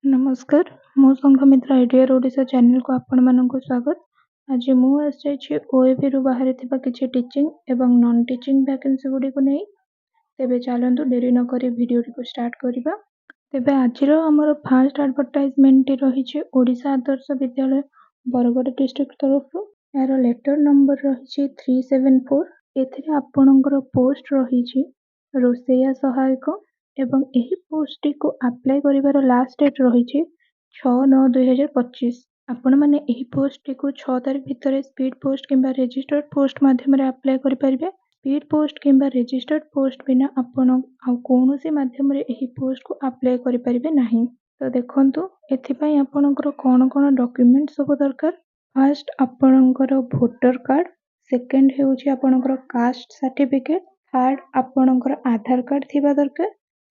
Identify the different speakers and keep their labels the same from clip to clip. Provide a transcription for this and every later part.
Speaker 1: नमस्कार मो Sanghamitra idea Odisha channel को आपण मानक स्वागत। आज मु ओएबी रु बाहर किसी टीचिंग एवं नॉन टीचिंग वैकेंसी गुडी को नहीं तेबे चलंतु देरी न करी वीडियो को स्टार्ट करबा। तेबे आजिर हमर फर्स्ट एडवर्टाइजमेंट रही ओडिशा आदर्श विद्यालय बरगड़ डिस्ट्रिक्ट तरफ यार लेटर नंबर रही 374। एथिरे आपणकर पोस्ट रही रोसैया सहायक एवं एही पोस्ट को अप्लाई करिवार लास्ट डेट रही 6/9/2025। आपण माने एही पोस्ट को 6 तारिख भितर स्पीड पोस्ट किंबा रजिस्टर्ड पोस्ट माध्यम रे अप्लाई करि परिबे। स्पीड पोस्ट किंबा रजिस्टर्ड पोस्ट बिना आपण आ कोनोसी माध्यम रे एही पोस्ट को अप्लाई करि परिबे नाही। तो देखंतु एथि पई आपणकर कोन डॉक्यूमेंट सब दरकार। फर्स्ट आपणकर वोटर कार्ड, सेकंड हेउची आपणकर कास्ट सर्टिफिकेट, थर्ड आपणकर आधार कार्ड थिबा दरकार,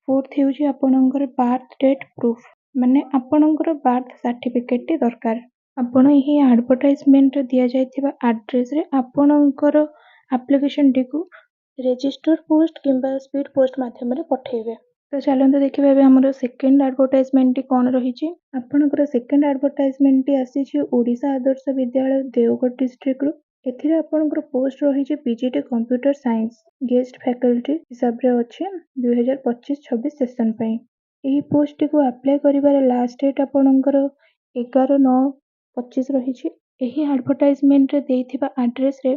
Speaker 1: फोर्थ हेउची आपणकर बर्थ डेट प्रूफ माने आपणकर बर्थ सर्टिफिकेट टी दरकार। आपण एही एडवर्टाइजमेंट रे दिया जायथिबा एड्रेस रे आपणकर एप्लीकेशन टी को रजिस्टर्ड पोस्ट किंबा स्पीड पोस्ट माध्यम रे पठेबे। तो चलंतु देखिबा एबे हमर सेकंड एडवर्टाइजमेंट टी कोन रहिछि। आपणकर सेकंड एडवर्टाइजमेंट टी आसीछि ओडिशा आदर्श विद्यालय देवगढ़ डिस्ट्रिक्ट रो। एथिरे आपणकर पोस्ट रहिछि PGT computer science guest faculty हिसाब रे अछि 2025-26 सेशन पई। एही पोस्ट को अप्लाई करिवार लास्ट डेट आपणकर 11/9/25 रहिछि। एही एडवर्टाइजमेंट रे देइथिबा एड्रेस रे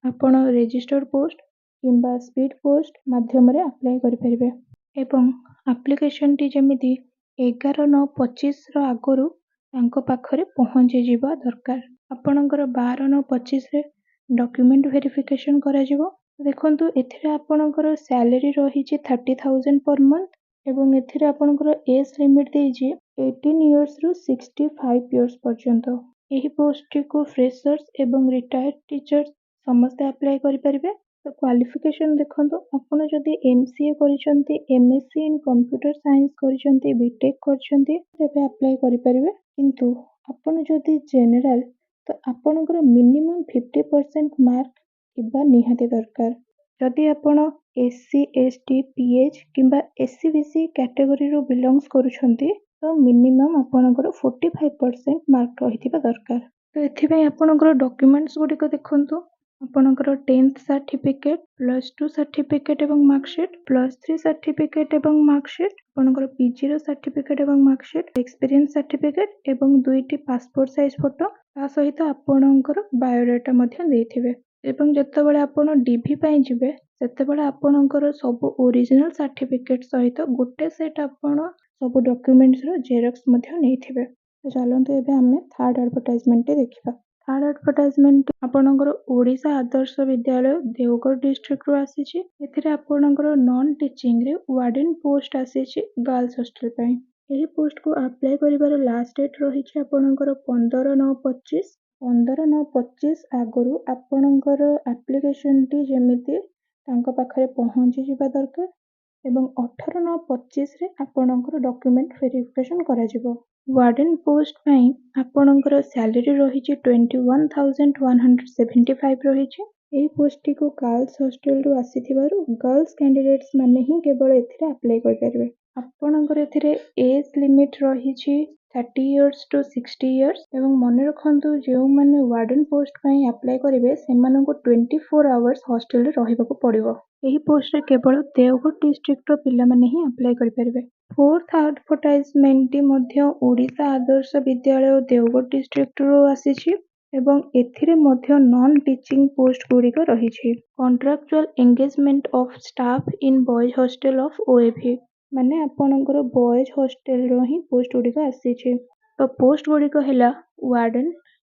Speaker 1: आपण रजिस्टर्ड पोस्ट किंबा स्पीड पोस्ट माध्यम रे अप्लाई करि परिबे एवं एप्लीकेशन टी जेमिति 11/9/25 रो आगरु तांको पाखरे पहुंची जिबा दरकार। आपणकर 12/9/25 रे डॉक्यूमेंट वेरिफिकेशन करा जिवो। देखंतु एथिरे आपणकर सैलरी रहिछि 30,000 पर मंथ एवं एथिरे आपणकर एज लिमिट देइछि 18 इयर्स रु 65 इयर्स पर्यंत। एही पोस्ट को फ्रेशर्स एवं रिटायर्ड टीचर्स समस्त अप्लाई करि परिबे। तो क्वालिफिकेशन देखंतु आपण जदि एमसीए करिसंती, एमएससी इन कंप्यूटर साइंस करिसंती, बीटेक करिसंती तेबे अप्लाई करि परिबे। किंतु आपण जदि जनरल तो आपणकर मिनिमम 50% मार्क किबा निहाती दरकार। जदि आपण एससी एसटी पीएच किंबा एससीबीसी कैटेगरी रो बिलोंग्स करूछंती तो मिनिमम आपणकर 45% मार्क रहिथिबा दरकार। तो एथिबे आपणकर डॉक्यूमेंट्स गुडी को देखंतु आपणकर 10th सर्टिफिकेट, +2 सर्टिफिकेट एवं मार्कशीट, +3 सर्टिफिकेट एवं मार्कशीट, आपणकर पीजी रो सर्टिफिकेट एवं मार्कशीट, एक्सपीरियंस सर्टिफिकेट एवं दुईटी पासपोर्ट साइज फोटो ता सहित आपणकर बायोडाटा मध्ये देथिबे। एवं जतबेले आपण डीवी पई जिबे सेतेबेले आपणकर सब ओरिजिनल सर्टिफिकेट सहित गोटे सेट आपण सब डॉक्यूमेंट्स रो जेरॉक्स मध्ये नेथिबे। तो चलंतु एबे हमें थर्ड एडवर्टाइजमेंट देखिबा। थर्ड एडवर्टाइजमेंट आपणकर ओडिशा आदर्श विद्यालय देवगढ़ डिस्ट्रिक्ट रो आसीछि। एथिरे आपणकर नॉन टीचिंग रे वार्डन पोस्ट आसीछि गर्ल्स हॉस्टल पई। एही पोस्ट को अप्लाई करिवार लास्ट डेट रहिछि आपणकर 15/9/25। 15/9/25 आगरु आपणकर एप्लीकेशन टी जेमिति तांको पाखरे पहुंची जिबा दरकार एवं 18/9/25 रे आपणकर डॉक्यूमेंट वेरिफिकेशन करा जिवो। वार्डन पोस्ट पई आपणकर सैलरी रहिछि 21,175 रहिछि। एही पोस्ट को गर्ल्स हॉस्टल रो आसीथिबारु गर्ल्स कैंडिडेट्स माने ही केवल एथिरे अप्लाई कर परिबे। आपणकर एथिरे एज लिमिट रहिछि 30 इयर्स टू 60 इयर्स एवं मने रखंतु जेउ माने वार्डन पोस्ट पई अप्लाई करिवे सेमाननको 24 आवर्स हॉस्टल रे रहिबाको पड़िबो। एही पोस्ट रे केवल देवगढ़ डिस्ट्रिक्ट रो पिला माने ही अप्लाई कर परिबे। फोर्थ एडवर्टाइजमेंट मध्य ओडिशा आदर्श विद्यालय देवगढ़ डिस्ट्रिक्ट रो आसीछि एवं एथिरे मध्य नॉन टीचिंग पोस्ट गुड़िक रही। Contractual engagement of staff in boys hostel of OAV माने आपणकर बॉयज हॉस्टल रो ही पोस्ट गुड़िक आसीछि। तो पोस्ट गुड़िक हैला warden,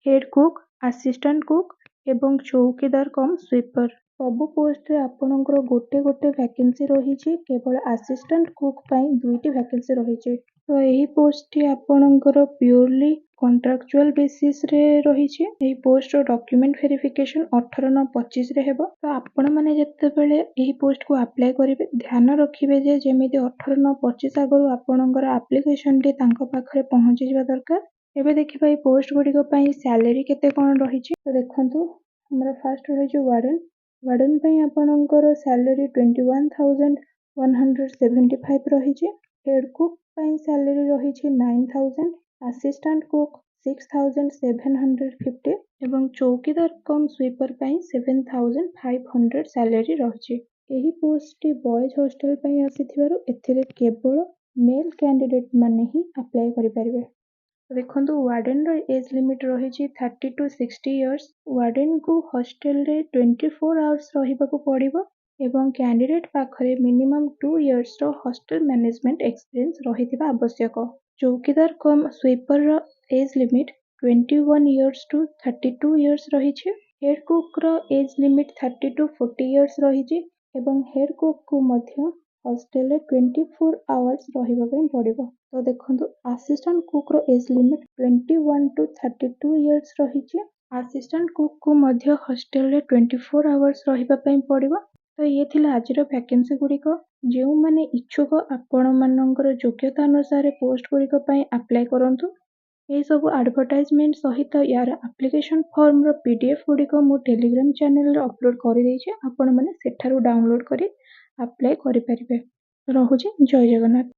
Speaker 1: head cook, assistant cook एवं चौकीदार कम स्वीपर। सब पोस्ट रे आपणकर गोटे गोटे वैकेंसी रहिछि। केवल असिस्टेंट कुक पई दुईटी वैकेंसी रहिछि। तो एही पोस्ट टी आपणकर प्योरली कॉन्ट्रैक्चुअल बेसिस रे रहिछि। एही पोस्ट रो डॉक्यूमेंट वेरिफिकेशन 18/9/25 रे हेबो। तो आपण माने जत्तेबेले एही पोस्ट को अप्लाई करिवे ध्यान रखिबे जे जेमिति 18/9/25 आगरु आपणकर एप्लीकेशन टी तांको पाखरे पहुंची जिबा दरकार। एबे देखिबा ए पोस्ट गुडीको पई सैलरी केते कोन रहिछि। तो देखंतु हमरा फर्स्ट रहिछि वार्डन। वार्डन पई आपणकर सैलरी 21,175 रहिछि। हेड कुक ପାଇଁ ସାଲେରୀ ରହିଛି 9,000, ଆସିଷ୍ଟାଣ୍ଟ କୁକ୍ 6,750 ଏବଂ ଚୌକିଦାର କମ୍ ସ୍ୱିପର ପାଇଁ 7,500 ସାଲେରୀ ରହିଛି। ଏହି ପୋଷ୍ଟଟି ବଏଜ୍ ହଷ୍ଟେଲ ପାଇଁ ଆସିଥିବାରୁ ଏଥିରେ କେବଳ ମେଲ୍ କ୍ୟାଣ୍ଡିଡେଟ୍ ମାନେ ହିଁ ଆପ୍ଲାଏ କରିପାରିବେ। ଦେଖନ୍ତୁ ୱାର୍ଡେନର ଏଜ୍ ଲିମିଟ୍ ରହିଛି 30 to 60 ଇୟର୍ସ। ୱାର୍ଡେନକୁ ହଷ୍ଟେଲରେ 24 ଆୱାର୍ସ ରହିବାକୁ ପଡ଼ିବ ଏବଂ କ୍ୟାଣ୍ଡିଡେଟ୍ ପାଖରେ ମିନିମମ୍ 2 ଇୟର୍ସର ହଷ୍ଟେଲ ମ୍ୟାନେଜମେଣ୍ଟ ଏକ୍ସପିରିଏନ୍ସ ରହିଥିବା ଆବଶ୍ୟକ। ଚୌକିଦାର କମ୍ ସ୍ୱିପରର age limit 21 years to 32 years ରହିଛି। ହେଡ୍ କୁକ୍ର ଏଜ୍ ଲିମିଟ୍ 30 to 40 ଇୟର୍ସ ରହିଛି ଏବଂ ହେଡ୍ କୁକ୍କୁ ମଧ୍ୟ ହଷ୍ଟେଲରେ 24 ଆୱାର୍ସ ରହିବା ପାଇଁ ପଡ଼ିବ। ତ ଦେଖନ୍ତୁ ଆସିଷ୍ଟାଣ୍ଟ କୁକ୍ର ଏଜ୍ ଲିମିଟ୍ 21 to 32 ଇୟର୍ସ ରହିଛି। ଆସିଷ୍ଟାଣ୍ଟ କୁକ୍କୁ ମଧ୍ୟ ହଷ୍ଟେଲରେ 24 ଆୱାର୍ସ ରହିବା ପାଇଁ ପଡ଼ିବ। ତ ଇଏ ଥିଲା ଆଜିର ଭ୍ୟାକେନ୍ସି ଗୁଡ଼ିକ। ଯେଉଁମାନେ ଇଚ୍ଛୁକ ଆପଣମାନଙ୍କର ଯୋଗ୍ୟତା ଅନୁସାରେ ପୋଷ୍ଟ ଗୁଡ଼ିକ ପାଇଁ ଆପ୍ଲାଏ କରନ୍ତୁ। ଏହିସବୁ ଆଡ଼ଭର୍ଟାଇଜମେଣ୍ଟ ସହିତ ୟାର ଆପ୍ଲିକେସନ୍ ଫର୍ମର PDF ଗୁଡ଼ିକ ମୁଁ ଟେଲିଗ୍ରାମ ଚ୍ୟାନେଲରେ ଅପଲୋଡ଼ କରିଦେଇଛି। ଆପଣମାନେ ସେଠାରୁ ଡାଉନଲୋଡ଼ କରି ଆପ୍ଲାଏ କରିପାରିବେ। ରହୁଛି, ଜୟ ଜଗନ୍ନାଥ।